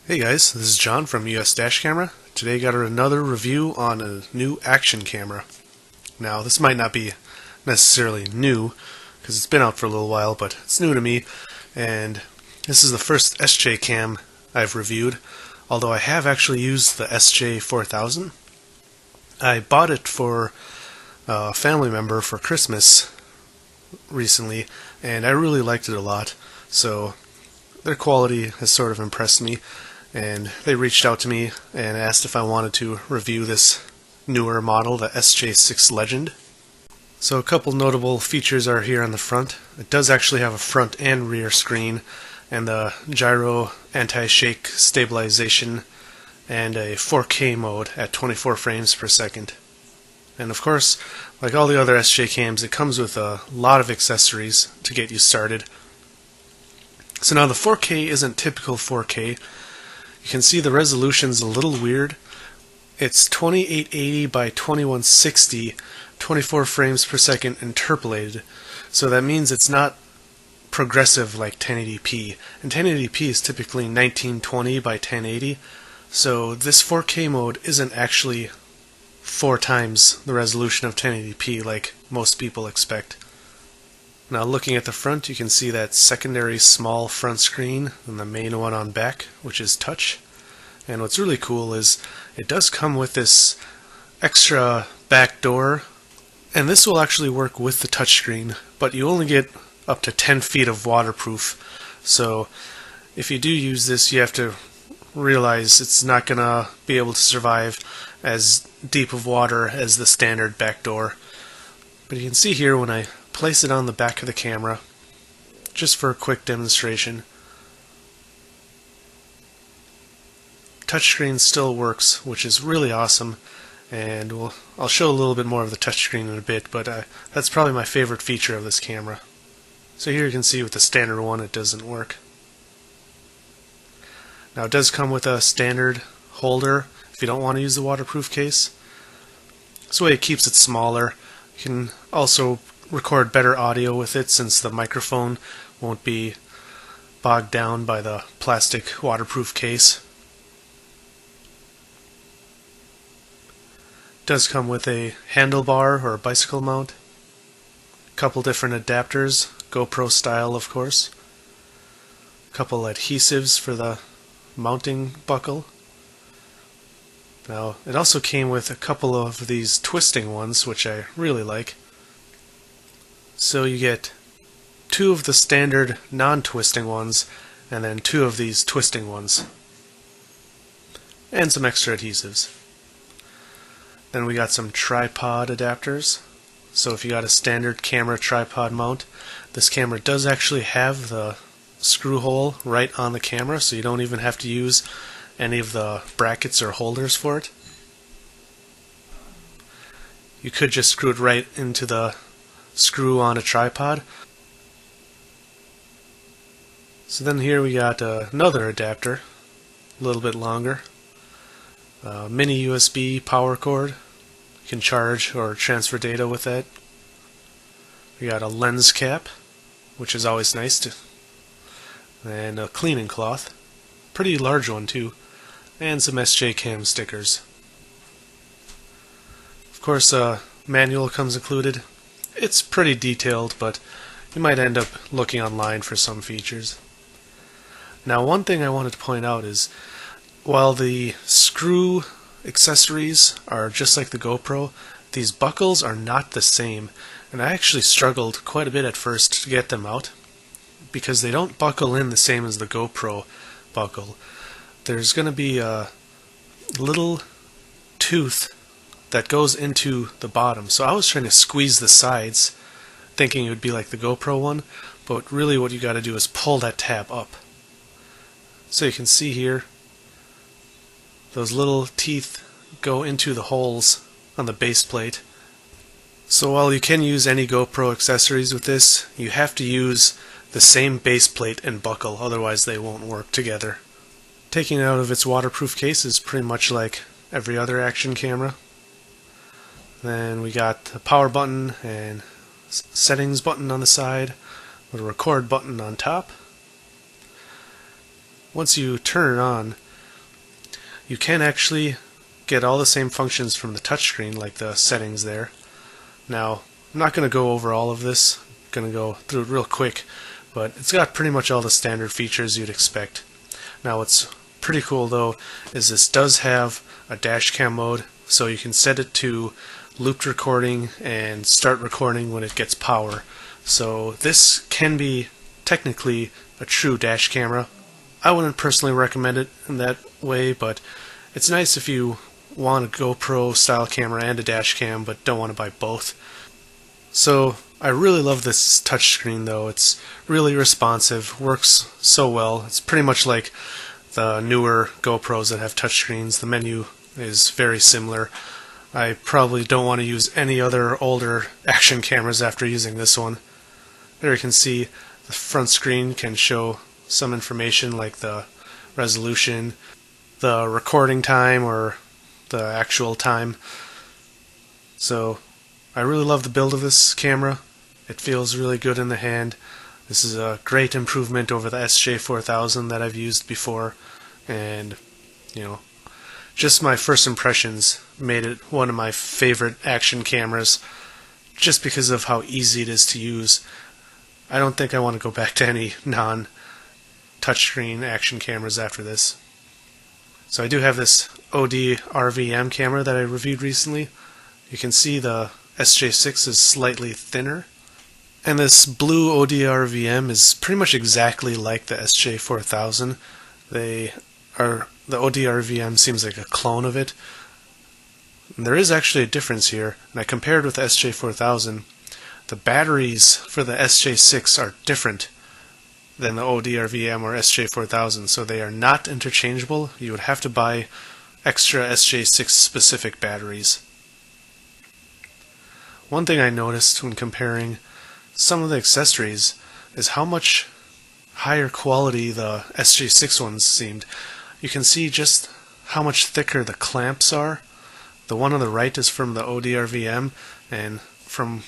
Hey guys, this is John from US Dash Camera. Today got another review on a new action camera. Now this might not be necessarily new because it's been out for a little while, but it's new to me, and this is the first SJ cam I've reviewed, although I have actually used the SJ4000. I bought it for a family member for Christmas recently, and I really liked it a lot, so their quality has sort of impressed me, and they reached out to me and asked if I wanted to review this newer model, the SJ6 Legend. So a couple notable features are here on the front. It does actually have a front and rear screen, and the gyro anti-shake stabilization, and a 4K mode at 24 frames per second. And of course, like all the other SJ cams, it comes with a lot of accessories to get you started. So now the 4K isn't typical 4K. You can see the resolution's a little weird. It's 2880 by 2160, 24 frames per second interpolated. So that means it's not progressive like 1080p. And 1080p is typically 1920 by 1080. So this 4K mode isn't actually 4 times the resolution of 1080p like most people expect. Now looking at the front, you can see that secondary small front screen and the main one on back, which is touch. And what's really cool is it does come with this extra back door, and this will actually work with the touchscreen, but you only get up to 10 feet of waterproof. So if you do use this, you have to realize it's not going to be able to survive as deep of water as the standard back door. But you can see here when I place it on the back of the camera, just for a quick demonstration, touchscreen still works, which is really awesome, and I'll show a little bit more of the touchscreen in a bit, but that's probably my favorite feature of this camera. So here you can see with the standard one it doesn't work. Now it does come with a standard holder if you don't want to use the waterproof case. This way it keeps it smaller. You can also record better audio with it since the microphone won't be bogged down by the plastic waterproof case. It does come with a handlebar or a bicycle mount, a couple different adapters, GoPro style of course, a couple adhesives for the mounting buckle. Now it also came with a couple of these twisting ones, which I really like. So you get 2 of the standard non-twisting ones, and then 2 of these twisting ones, and some extra adhesives. Then we got some tripod adapters. So if you got a standard camera tripod mount, this camera does actually have the screw hole right on the camera, so you don't even have to use any of the brackets or holders for it. You could just screw it right into the screw on a tripod. So then here we got another adapter, a little bit longer, mini USB power cord. You can charge or transfer data with that. We got a lens cap, which is always nice to, and a cleaning cloth, pretty large one too, and some SJ Cam stickers. Of course, manual comes included. It's pretty detailed, but you might end up looking online for some features. Now, one thing I wanted to point out is, while the screw accessories are just like the GoPro, these buckles are not the same, and I actually struggled quite a bit at first to get them out, because they don't buckle in the same as the GoPro buckle. There's going to be a little tooth that goes into the bottom, so I was trying to squeeze the sides thinking it would be like the GoPro one, but really what you got to do is pull that tab up. So you can see here those little teeth go into the holes on the base plate. So while you can use any GoPro accessories with this, you have to use the same base plate and buckle, otherwise they won't work together. Taking it out of its waterproof case is pretty much like every other action camera. Then we got a power button and settings button on the side, with a record button on top. Once you turn it on, you can actually get all the same functions from the touchscreen, like the settings there. Now, I'm not going to go over all of this, I'm going to go through it real quick, but it's got pretty much all the standard features you'd expect. Now, what's pretty cool though is this does have a dash cam mode, so you can set it to looped recording and start recording when it gets power. So this can be technically a true dash camera. I wouldn't personally recommend it in that way, but it's nice if you want a GoPro style camera and a dash cam but don't want to buy both. So I really love this touchscreen though. It's really responsive, works so well. It's pretty much like the newer GoPros that have touchscreens. The menu is very similar. I probably don't want to use any other older action cameras after using this one. There you can see the front screen can show some information like the resolution, the recording time, or the actual time. So I really love the build of this camera. It feels really good in the hand. This is a great improvement over the SJ4000 that I've used before, and just my first impressions made it one of my favorite action cameras just because of how easy it is to use. I don't think I want to go back to any non-touchscreen action cameras after this. So I do have this OD RVM camera that I reviewed recently. You can see the SJ6 is slightly thinner, and this blue OD RVM is pretty much exactly like the SJ4000. The OD RVM seems like a clone of it. And there is actually a difference here, and I compared with the SJ4000. The batteries for the SJ6 are different than the OD RVM or SJ4000, so they are not interchangeable. You would have to buy extra SJ6 specific batteries. One thing I noticed when comparing some of the accessories is how much higher quality the SJ6 ones seemed. You can see just how much thicker the clamps are. The one on the right is from the OD RVM, and from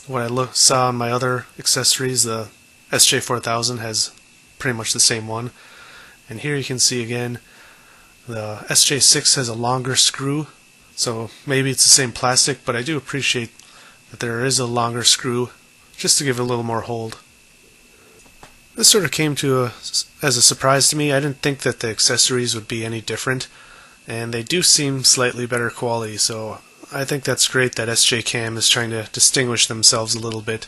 what I saw on my other accessories, the SJ4000 has pretty much the same one. And here you can see again, the SJ6 has a longer screw, so maybe it's the same plastic, but I do appreciate that there is a longer screw just to give it a little more hold. This sort of came as a surprise to me. I didn't think that the accessories would be any different, and they do seem slightly better quality, so I think that's great that SJ Cam is trying to distinguish themselves a little bit.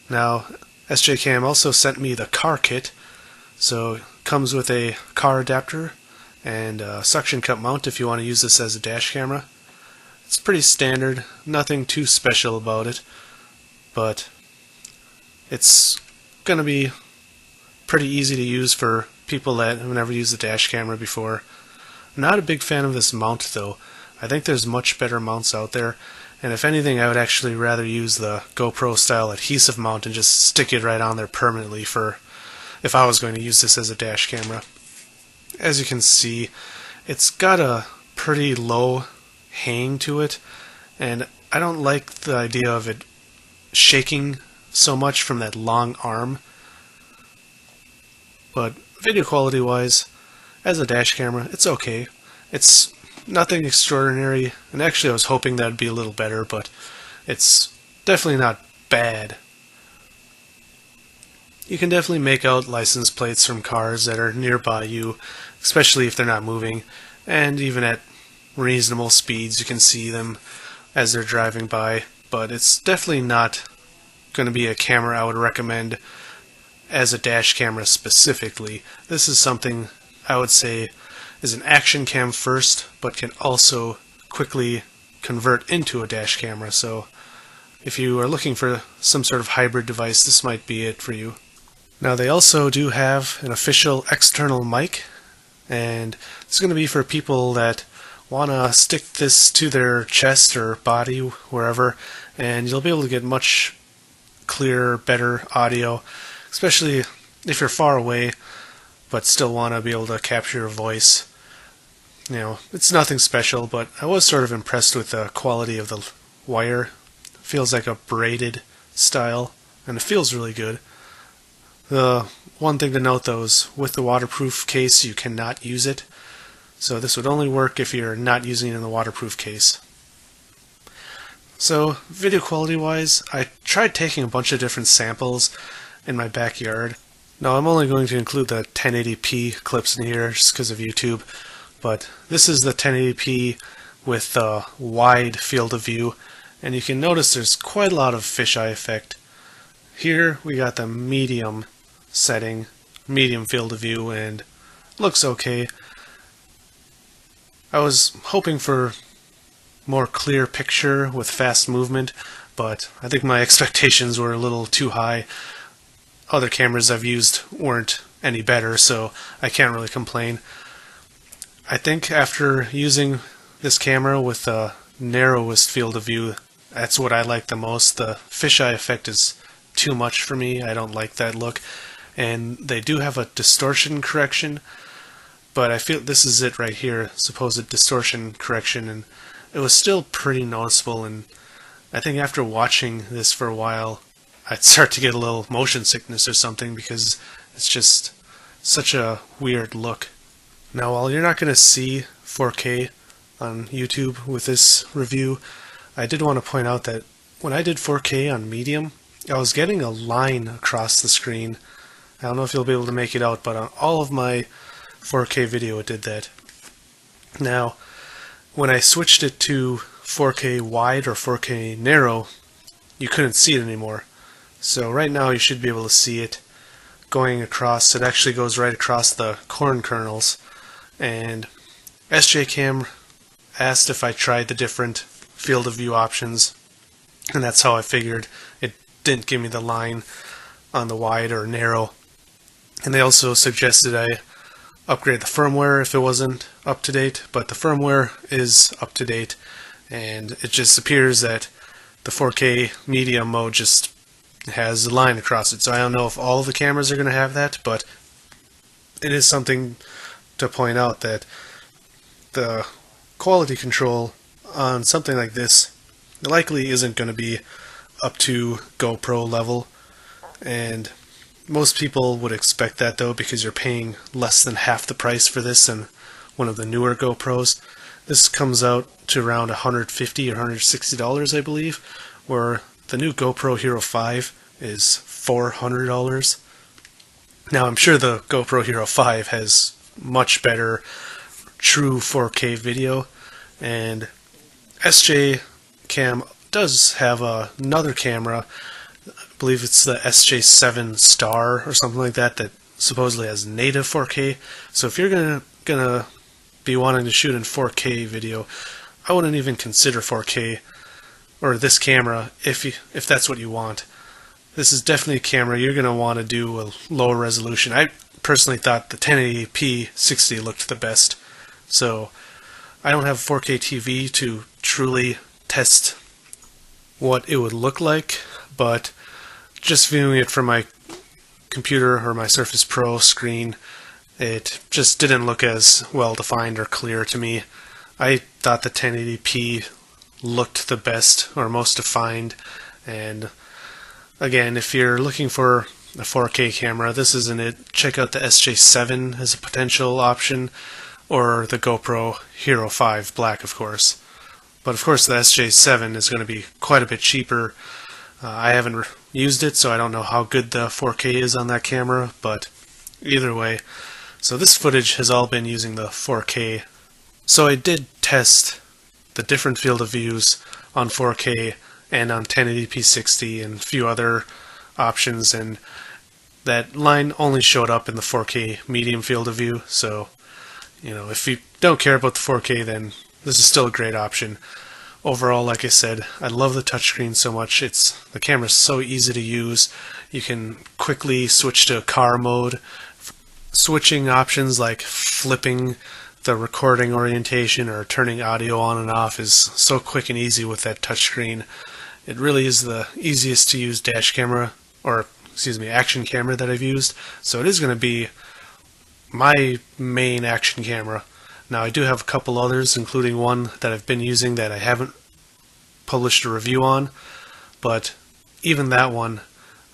Now, SJ Cam also sent me the car kit, so it comes with a car adapter and a suction cup mount if you want to use this as a dash camera. It's pretty standard, nothing too special about it, but it's going to be pretty easy to use for people that have never used a dash camera before. I'm not a big fan of this mount though. I think there's much better mounts out there, and if anything I would actually rather use the GoPro style adhesive mount and just stick it right on there permanently if I was going to use this as a dash camera. As you can see, it's got a pretty low hang to it, and I don't like the idea of it shaking so much from that long arm. But video quality wise, as a dash camera, it's okay. It's nothing extraordinary, and actually I was hoping that would be a little better, but it's definitely not bad. You can definitely make out license plates from cars that are nearby you, especially if they're not moving, and even at reasonable speeds you can see them as they're driving by, but it's definitely not going to be a camera I would recommend as a dash camera specifically. This is something I would say is an action cam first, but can also quickly convert into a dash camera, so if you are looking for some sort of hybrid device, this might be it for you. Now they also do have an official external mic, and it's going to be for people that want to stick this to their chest or body, wherever, and you'll be able to get much clearer, better audio, especially if you're far away but still want to be able to capture your voice. It's nothing special, but I was sort of impressed with the quality of the wire. It feels like a braided style, and it feels really good. The one thing to note though is with the waterproof case you cannot use it, So this would only work if you're not using it in the waterproof case. So video quality wise, I tried taking a bunch of different samples in my backyard. Now I'm only going to include the 1080p clips in here just because of YouTube, but this is the 1080p with a wide field of view, and you can notice there's quite a lot of fisheye effect. Here we got the medium setting, medium field of view, and looks okay. I was hoping for more clear picture with fast movement, but I think my expectations were a little too high. Other cameras I've used weren't any better, so I can't really complain. I think after using this camera with the narrowest field of view, that's what I like the most. The fisheye effect is too much for me. I don't like that look. And they do have a distortion correction, but I feel this is it right here, supposed distortion correction, and it was still pretty noticeable. And I think after watching this for a while, I'd start to get a little motion sickness or something because it's just such a weird look. Now, while you're not going to see 4K on YouTube with this review, I did want to point out that when I did 4K on medium, I was getting a line across the screen. I don't know if you'll be able to make it out, but on all of my 4K video it did that. Now, when I switched it to 4K wide or 4K narrow, you couldn't see it anymore. So right now you should be able to see it going across. It actually goes right across the corn kernels. And SJCam asked if I tried the different field of view options, and that's how I figured. It didn't give me the line on the wide or narrow. And they also suggested I upgrade the firmware if it wasn't up to date, but the firmware is up to date, and it just appears that the 4K medium mode just has a line across it. So I don't know if all the cameras are going to have that, but it is something to point out that the quality control on something like this likely isn't going to be up to GoPro level, and most people would expect that though, because you're paying less than half the price for this than one of the newer GoPros. This comes out to around $150 or $160, I believe, where the new GoPro Hero 5 is $400. Now I'm sure the GoPro Hero 5 has much better true 4K video, and SJCam does have another camera. I believe it's the SJ7 Star or something like that, that supposedly has native 4K. So if you're gonna be wanting to shoot in 4K video, I wouldn't even consider 4K or this camera if that's what you want. This is definitely a camera you're gonna want to do a lower resolution. I personally thought the 1080p 60 looked the best. So I don't have 4K TV to truly test what it would look like, but just viewing it from my computer or my Surface Pro screen, it just didn't look as well defined or clear to me. I thought the 1080p looked the best or most defined, and again, if you're looking for a 4K camera, this isn't it. Check out the SJ7 as a potential option, or the GoPro Hero 5 Black, of course. But of course the SJ7 is going to be quite a bit cheaper. I haven't used it, so I don't know how good the 4K is on that camera, but either way. So this footage has all been using the 4K. So I did test the different field of views on 4K and on 1080p 60 and a few other options, and that line only showed up in the 4K medium field of view. So, you know, if you don't care about the 4K, then this is still a great option. Overall, like I said, I love the touchscreen so much. The camera's so easy to use. You can quickly switch to car mode. Switching options like flipping the recording orientation or turning audio on and off is so quick and easy with that touchscreen. It really is the easiest to use dash camera, or excuse me, action camera that I've used. So it is going to be my main action camera. Now I do have a couple others, including one that I've been using that I haven't published a review on, but even that one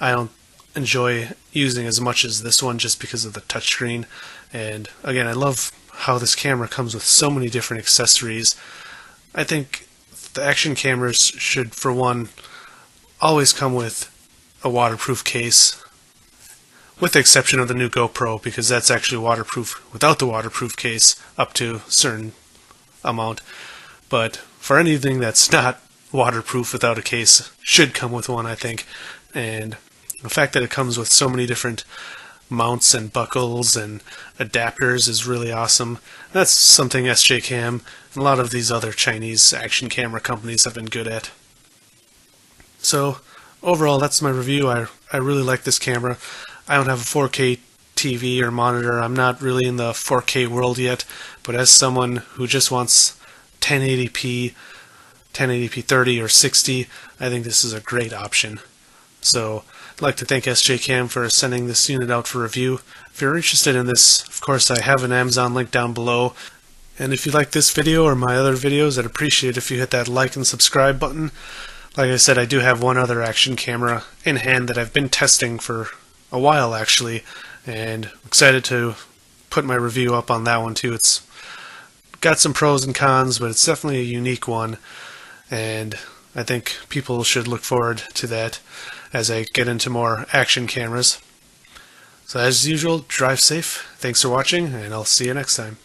I don't enjoy using as much as this one just because of the touchscreen. And again, I love how this camera comes with so many different accessories. I think the action cameras should, for one, always come with a waterproof case, with the exception of the new GoPro, because that's actually waterproof without the waterproof case up to a certain amount. But for anything that's not waterproof without a case, should come with one, I think. And the fact that it comes with so many different mounts and buckles and adapters is really awesome. That's something SJCam and a lot of these other Chinese action camera companies have been good at. So overall, that's my review. I really like this camera. I don't have a 4K TV or monitor. I'm not really in the 4K world yet, but as someone who just wants 1080p 30 or 60, I think this is a great option. So I'd like to thank SJCam for sending this unit out for review. If you're interested in this, of course, I have an Amazon link down below. And if you like this video or my other videos, I'd appreciate it if you hit that like and subscribe button. Like I said, I do have one other action camera in hand that I've been testing for a while, actually, and I'm excited to put my review up on that one too. It's got some pros and cons, but it's definitely a unique one, and I think people should look forward to that as I get into more action cameras. So as usual, drive safe. Thanks for watching, and I'll see you next time.